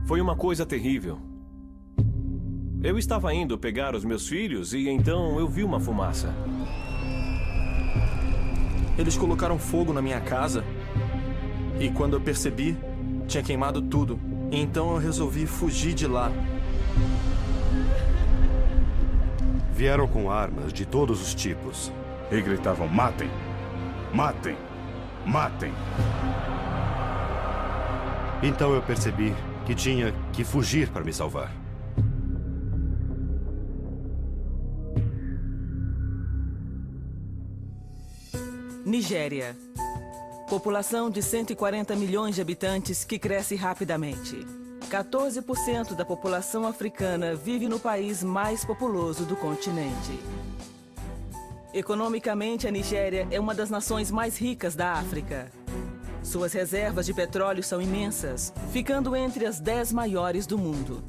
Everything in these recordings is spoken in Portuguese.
Foi uma coisa terrível. Eu estava indo pegar os meus filhos e então eu vi uma fumaça. Eles colocaram fogo na minha casa e quando eu percebi, tinha queimado tudo. Então eu resolvi fugir de lá. Vieram com armas de todos os tipos. E gritavam: matem! Matem! Matem! Então eu percebi que tinha que fugir para me salvar. Nigéria. População de 140 milhões de habitantes que cresce rapidamente. 14% da população africana vive no país mais populoso do continente. Economicamente, a Nigéria é uma das nações mais ricas da África. Suas reservas de petróleo são imensas, ficando entre as 10 maiores do mundo.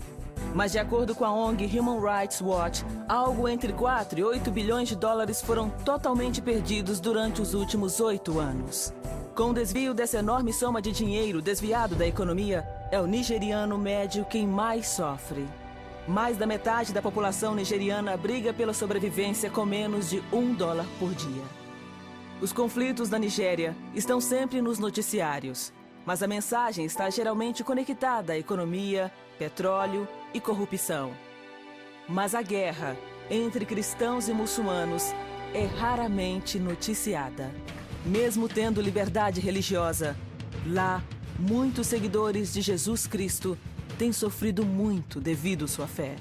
Mas de acordo com a ONG Human Rights Watch, algo entre 4 e 8 bilhões de dólares foram totalmente perdidos durante os últimos 8 anos. Com o desvio dessa enorme soma de dinheiro desviado da economia, é o nigeriano médio quem mais sofre. Mais da metade da população nigeriana briga pela sobrevivência com menos de $1 por dia. Os conflitos na Nigéria estão sempre nos noticiários, mas a mensagem está geralmente conectada à economia, petróleo e corrupção. Mas a guerra entre cristãos e muçulmanos é raramente noticiada. Mesmo tendo liberdade religiosa, lá, muitos seguidores de Jesus Cristo têm sofrido muito devido à sua fé.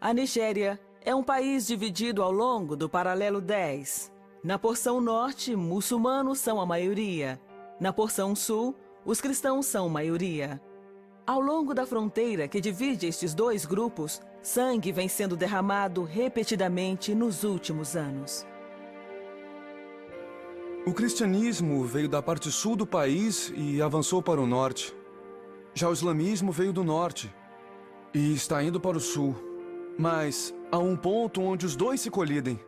A Nigéria é um país dividido ao longo do paralelo 10. Na porção norte, muçulmanos são a maioria. Na porção sul, os cristãos são maioria. Ao longo da fronteira que divide estes dois grupos, sangue vem sendo derramado repetidamente nos últimos anos. O cristianismo veio da parte sul do país e avançou para o norte. Já o islamismo veio do norte e está indo para o sul. Mas há um ponto onde os dois se colidem.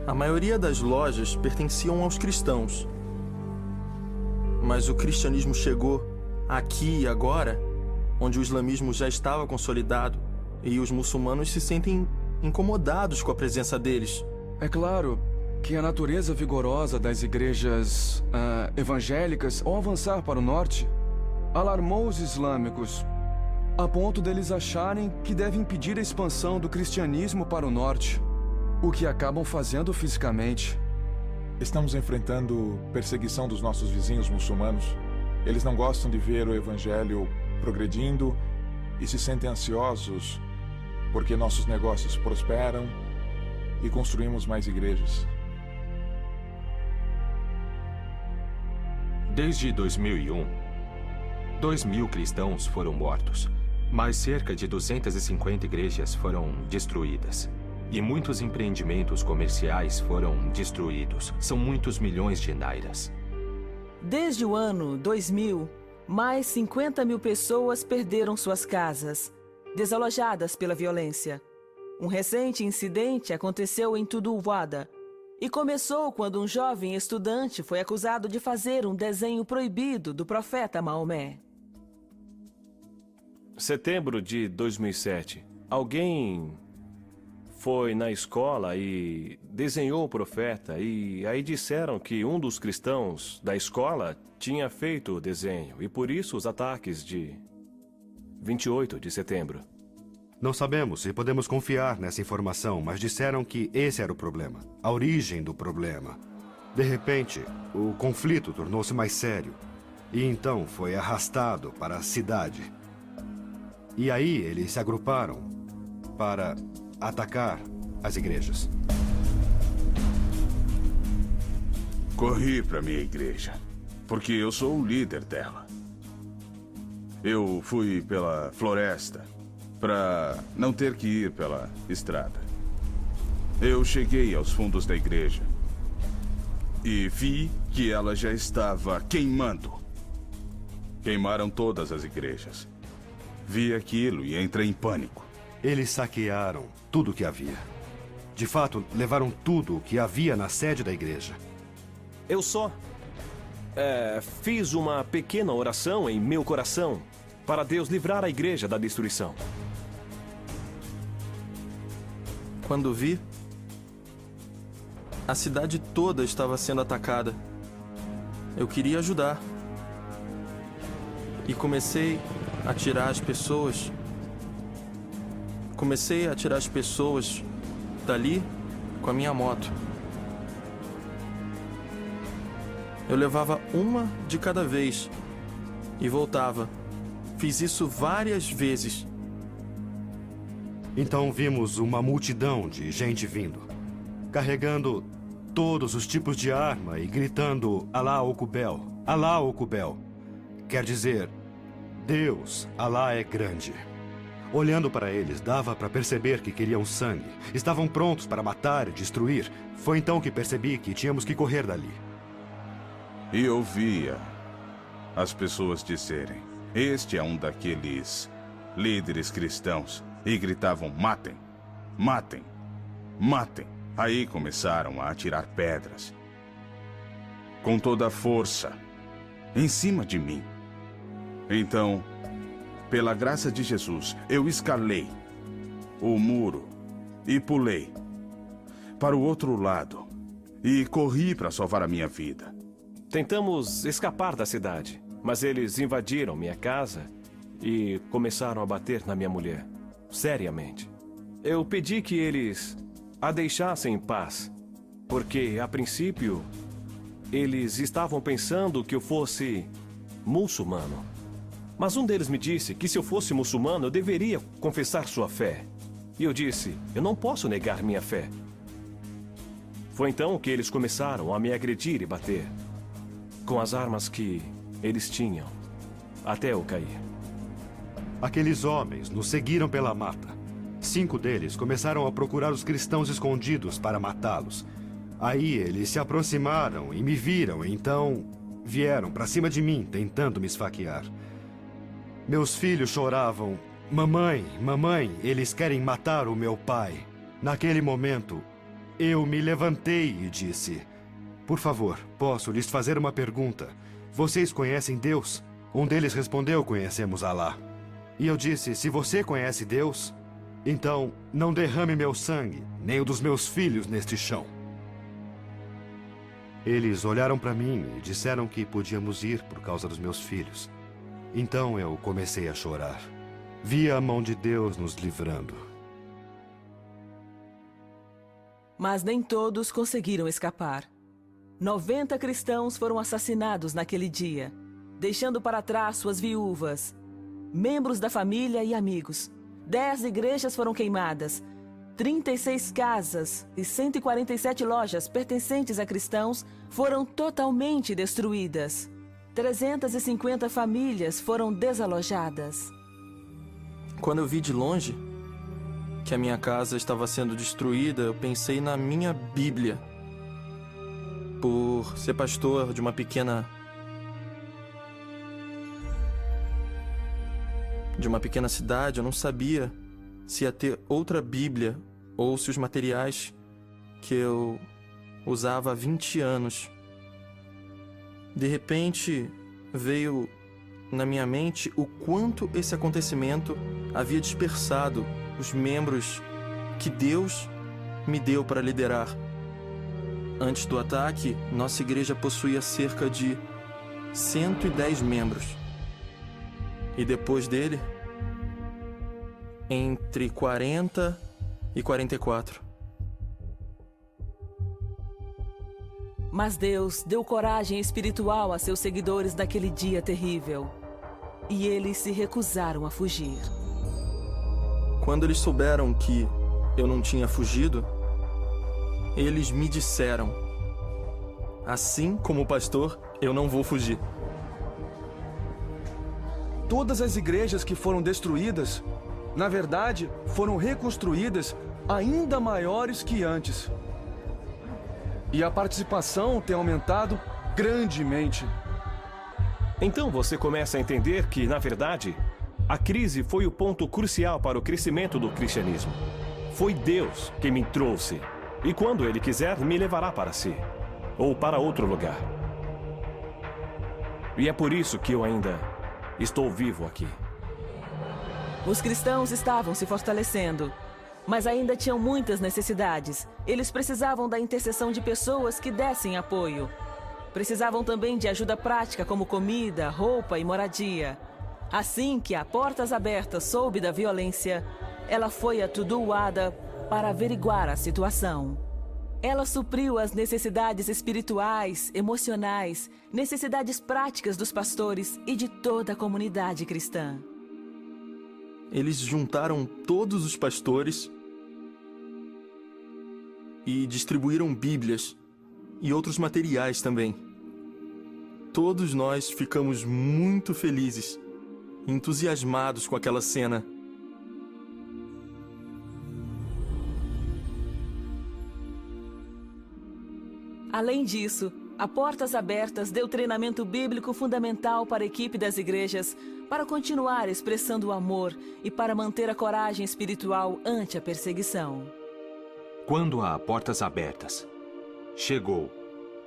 A maioria das lojas pertenciam aos cristãos. Mas o cristianismo chegou aqui e agora, onde o islamismo já estava consolidado, e os muçulmanos se sentem incomodados com a presença deles. É claro que a natureza vigorosa das igrejas evangélicas, ao avançar para o norte, alarmou os islâmicos, a ponto deles acharem que devem impedir a expansão do cristianismo para o norte, o que acabam fazendo fisicamente. Estamos enfrentando perseguição dos nossos vizinhos muçulmanos. Eles não gostam de ver o evangelho progredindo e se sentem ansiosos porque nossos negócios prosperam e construímos mais igrejas. Desde 2001, 2.000 cristãos foram mortos, mas cerca de 250 igrejas foram destruídas. E muitos empreendimentos comerciais foram destruídos. São muitos milhões de nairas. Desde o ano 2000, mais 50 mil pessoas perderam suas casas, desalojadas pela violência. Um recente incidente aconteceu em Tuduwada e começou quando um jovem estudante foi acusado de fazer um desenho proibido do profeta Maomé. Setembro de 2007. Alguém foi na escola e desenhou o profeta e aí disseram que um dos cristãos da escola tinha feito o desenho e por isso os ataques de 28 de setembro. Não sabemos se podemos confiar nessa informação, mas disseram que esse era o problema, a origem do problema. De repente, o conflito tornou-se mais sério e então foi arrastado para a cidade. E aí eles se agruparam para atacar as igrejas. Corri para minha igreja, porque eu sou o líder dela. Eu fui pela floresta para não ter que ir pela estrada. Eu cheguei aos fundos da igreja e vi que ela já estava queimando. Queimaram todas as igrejas. Vi aquilo e entrei em pânico. Eles saquearam tudo o que havia. De fato, levaram tudo o que havia na sede da igreja. Eu só fiz uma pequena oração em meu coração para Deus livrar a igreja da destruição. Quando vi, a cidade toda estava sendo atacada. Eu queria ajudar. E comecei a tirar as pessoas. Dali com a minha moto. Eu levava uma de cada vez e voltava. Fiz isso várias vezes. Então vimos uma multidão de gente vindo, carregando todos os tipos de arma e gritando Alá Okubel, Alá Okubel. Quer dizer, Deus, Alá é grande. Olhando para eles, dava para perceber que queriam sangue. Estavam prontos para matar e destruir. Foi então que percebi que tínhamos que correr dali. E ouvia as pessoas dizerem: este é um daqueles líderes cristãos. E gritavam: matem, matem, matem. Aí começaram a atirar pedras com toda a força em cima de mim. Então, pela graça de Jesus, eu escalei o muro e pulei para o outro lado e corri para salvar a minha vida. Tentamos escapar da cidade, mas eles invadiram minha casa e começaram a bater na minha mulher, seriamente. Eu pedi que eles a deixassem em paz, porque, a princípio, eles estavam pensando que eu fosse muçulmano. Mas um deles me disse que se eu fosse muçulmano, eu deveria confessar sua fé. E eu disse: eu não posso negar minha fé. Foi então que eles começaram a me agredir e bater, com as armas que eles tinham, até eu cair. Aqueles homens nos seguiram pela mata. 5 deles começaram a procurar os cristãos escondidos para matá-los. Aí eles se aproximaram e me viram, então vieram para cima de mim, tentando me esfaquear. Meus filhos choravam: mamãe, mamãe, eles querem matar o meu pai. Naquele momento, eu me levantei e disse: por favor, posso lhes fazer uma pergunta? Vocês conhecem Deus? Um deles respondeu: conhecemos Alá. E eu disse: se você conhece Deus, então não derrame meu sangue, nem o dos meus filhos neste chão. Eles olharam para mim e disseram que podíamos ir por causa dos meus filhos. Então eu comecei a chorar. Vi a mão de Deus nos livrando. Mas nem todos conseguiram escapar. 90 cristãos foram assassinados naquele dia, deixando para trás suas viúvas, membros da família e amigos. 10 igrejas foram queimadas, 36 casas e 147 lojas pertencentes a cristãos foram totalmente destruídas. 350 famílias foram desalojadas. Quando eu vi de longe que a minha casa estava sendo destruída, eu pensei na minha Bíblia. Por ser pastor de uma pequena cidade, eu não sabia se ia ter outra Bíblia ou se os materiais que eu usava há 20 anos. De repente, veio na minha mente o quanto esse acontecimento havia dispersado os membros que Deus me deu para liderar. Antes do ataque, nossa igreja possuía cerca de 110 membros. E depois dele, entre 40 e 44. Mas Deus deu coragem espiritual a seus seguidores naquele dia terrível. E eles se recusaram a fugir. Quando eles souberam que eu não tinha fugido, eles me disseram: assim como pastor, eu não vou fugir. Todas as igrejas que foram destruídas, na verdade, foram reconstruídas ainda maiores que antes. E a participação tem aumentado grandemente. Então você começa a entender que, na verdade, a crise foi o ponto crucial para o crescimento do cristianismo. Foi Deus que me trouxe. E quando Ele quiser, me levará para si. Ou para outro lugar. E é por isso que eu ainda estou vivo aqui. Os cristãos estavam se fortalecendo, mas ainda tinham muitas necessidades. Eles precisavam da intercessão de pessoas que dessem apoio. Precisavam também de ajuda prática como comida, roupa e moradia. Assim que a Portas Abertas soube da violência, ela foi a Tuduada para averiguar a situação. Ela supriu as necessidades espirituais, emocionais, necessidades práticas dos pastores e de toda a comunidade cristã. Eles juntaram todos os pastores e distribuíram Bíblias e outros materiais também. Todos nós ficamos muito felizes, entusiasmados com aquela cena. Além disso, a Portas Abertas deu treinamento bíblico fundamental para a equipe das igrejas para continuar expressando o amor e para manter a coragem espiritual ante a perseguição. Quando a Portas Abertas chegou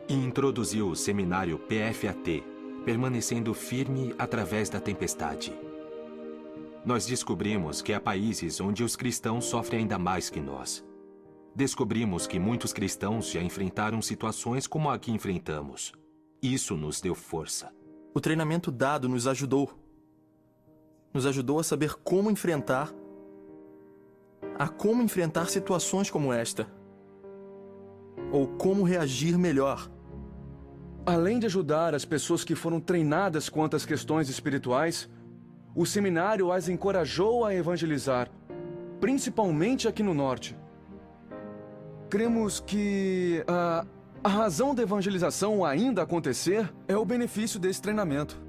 e introduziu o seminário PFAT, permanecendo firme através da tempestade, nós descobrimos que há países onde os cristãos sofrem ainda mais que nós. Descobrimos que muitos cristãos já enfrentaram situações como a que enfrentamos. Isso nos deu força. O treinamento dado nos ajudou. Nos ajudou a saber como enfrentar situações como esta. Ou como reagir melhor. Além de ajudar as pessoas que foram treinadas quanto às questões espirituais, o seminário as encorajou a evangelizar, principalmente aqui no norte. Cremos que a razão da evangelização ainda acontecer é o benefício desse treinamento.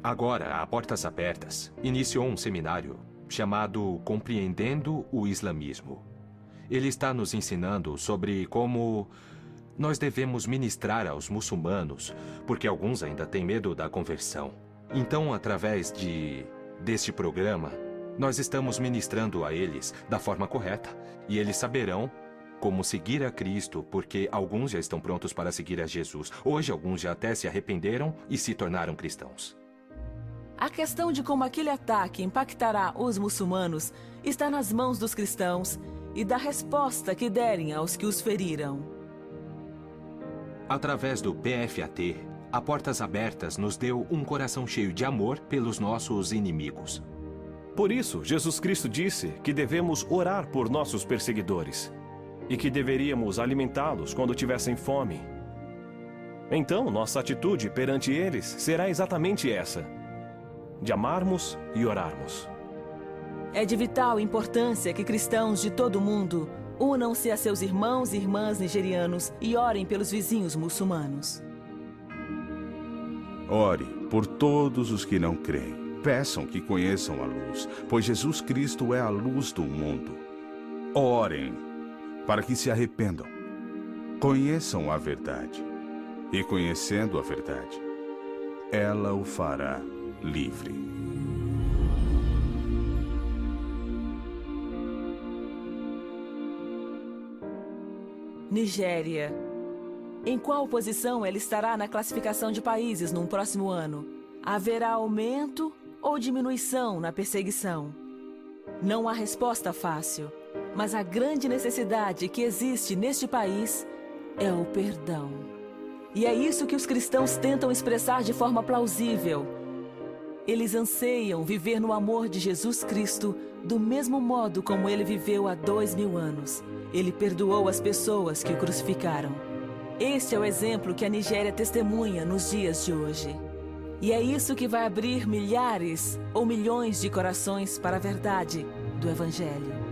Agora, a Portas Abertas iniciou um seminário chamado Compreendendo o Islamismo. Ele está nos ensinando sobre como nós devemos ministrar aos muçulmanos, porque alguns ainda têm medo da conversão. Então, através deste programa, nós estamos ministrando a eles da forma correta, e eles saberão como seguir a Cristo, porque alguns já estão prontos para seguir a Jesus. Hoje, alguns já até se arrependeram e se tornaram cristãos. A questão de como aquele ataque impactará os muçulmanos está nas mãos dos cristãos e da resposta que derem aos que os feriram. Através do PFAT, a Portas Abertas nos deu um coração cheio de amor pelos nossos inimigos. Por isso, Jesus Cristo disse que devemos orar por nossos perseguidores e que deveríamos alimentá-los quando tivessem fome. Então, nossa atitude perante eles será exatamente essa: de amarmos e orarmos. É de vital importância que cristãos de todo o mundo unam-se a seus irmãos e irmãs nigerianos e orem pelos vizinhos muçulmanos. Ore por todos os que não creem. Peçam que conheçam a luz, pois Jesus Cristo é a luz do mundo. Orem para que se arrependam. Conheçam a verdade. E conhecendo a verdade, ela o fará livre. Nigéria. Em qual posição ela estará na classificação de países num próximo ano? Haverá aumento ou diminuição na perseguição? Não há resposta fácil, mas a grande necessidade que existe neste país é o perdão. E é isso que os cristãos tentam expressar de forma plausível. Eles anseiam viver no amor de Jesus Cristo do mesmo modo como ele viveu há 2000 anos. Ele perdoou as pessoas que o crucificaram. Este é o exemplo que a Nigéria testemunha nos dias de hoje. E é isso que vai abrir milhares ou milhões de corações para a verdade do Evangelho.